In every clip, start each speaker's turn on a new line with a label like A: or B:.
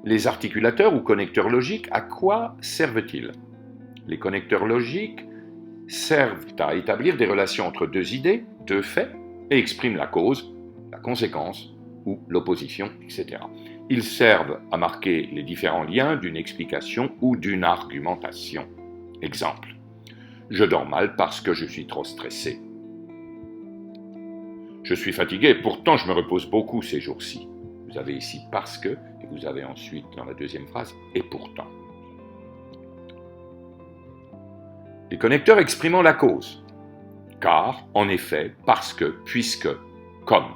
A: Les articulateurs ou connecteurs logiques, à quoi servent-ils? Les connecteurs logiques servent à établir des relations entre deux idées, deux faits, et expriment la cause, la conséquence ou l'opposition, etc. Ils servent à marquer les différents liens d'une explication ou d'une argumentation. Exemple. Je dors mal parce que je suis trop stressé. Je suis fatigué, pourtant je me repose beaucoup ces jours-ci. Vous avez ici parce que, et vous avez ensuite dans la deuxième phrase, et pourtant. Les connecteurs exprimant la cause. Car, en effet, parce que, puisque, comme.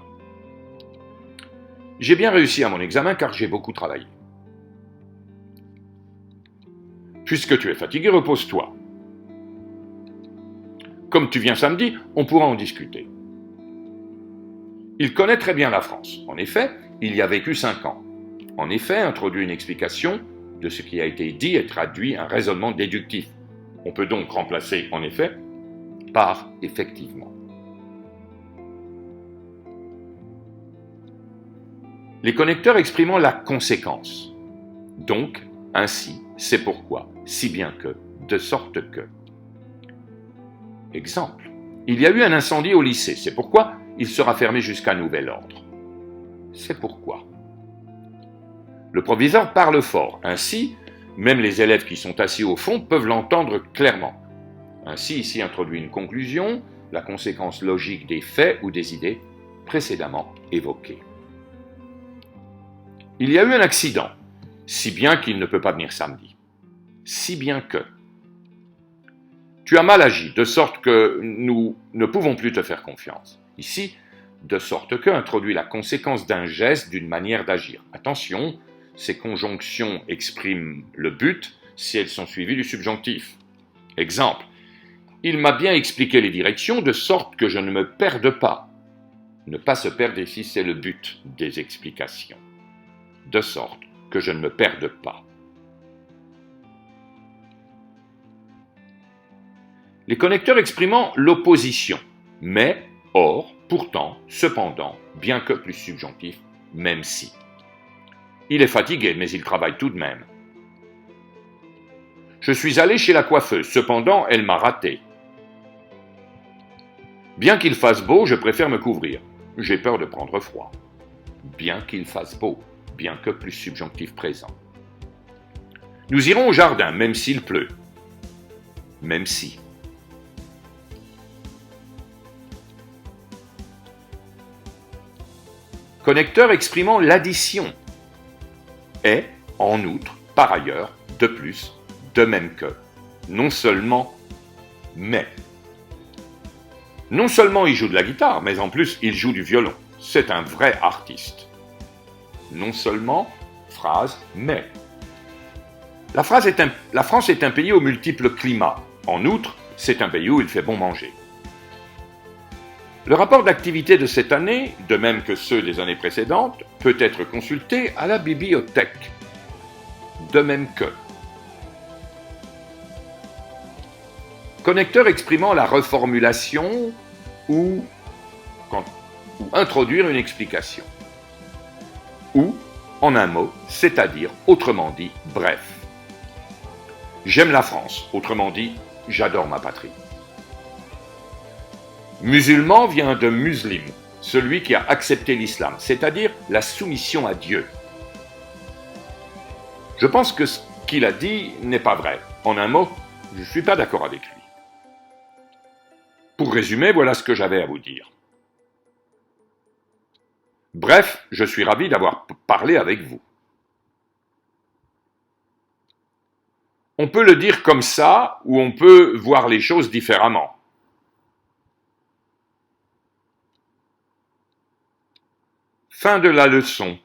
A: J'ai bien réussi à mon examen car j'ai beaucoup travaillé. Puisque tu es fatigué, repose-toi. Comme tu viens samedi, on pourra en discuter. Il connaît très bien la France. En effet, il y a vécu 5 ans. En effet, introduit une explication de ce qui a été dit et traduit un raisonnement déductif. On peut donc remplacer en effet par effectivement. Les connecteurs exprimant la conséquence. Donc, ainsi, c'est pourquoi, si bien que, de sorte que. Exemple. Il y a eu un incendie au lycée, c'est pourquoi il sera fermé jusqu'à nouvel ordre. C'est pourquoi. Le proviseur parle fort, ainsi, même les élèves qui sont assis au fond peuvent l'entendre clairement. Ainsi, ici introduit une conclusion, la conséquence logique des faits ou des idées précédemment évoquées. Il y a eu un accident, si bien qu'il ne peut pas venir samedi. Si bien que. Tu as mal agi, de sorte que nous ne pouvons plus te faire confiance. Ici, de sorte que introduit la conséquence d'un geste, d'une manière d'agir. Attention, ces conjonctions expriment le but si elles sont suivies du subjonctif. Exemple. Il m'a bien expliqué les directions de sorte que je ne me perde pas. Ne pas se perdre ici, c'est le but des explications. De sorte que je ne me perde pas. Les connecteurs exprimant l'opposition. Mais, or, pourtant, cependant, bien que plus subjonctif, même si. Il est fatigué, mais il travaille tout de même. Je suis allé chez la coiffeuse, cependant, elle m'a raté. Bien qu'il fasse beau, je préfère me couvrir. J'ai peur de prendre froid. Bien qu'il fasse beau, bien que plus subjonctif présent. Nous irons au jardin, même s'il pleut. Même si. Connecteur exprimant l'addition. Et, en outre, par ailleurs, de plus, de même que. Non seulement, mais. Non seulement il joue de la guitare, mais en plus il joue du violon. C'est un vrai artiste. Non seulement, phrase, mais. La France est un pays aux multiples climats. En outre, c'est un pays où il fait bon manger. Le rapport d'activité de cette année, de même que ceux des années précédentes, peut être consulté à la bibliothèque. De même que. Connecteur exprimant la reformulation ou introduire une explication. Ou, en un mot, c'est-à-dire, autrement dit, bref. J'aime la France, autrement dit, j'adore ma patrie. Musulman vient de muslim, celui qui a accepté l'islam, c'est-à-dire la soumission à Dieu. Je pense que ce qu'il a dit n'est pas vrai. En un mot, je ne suis pas d'accord avec lui. Pour résumer, voilà ce que j'avais à vous dire. Bref, je suis ravi d'avoir parlé avec vous. On peut le dire comme ça, ou on peut voir les choses différemment. Fin de la leçon.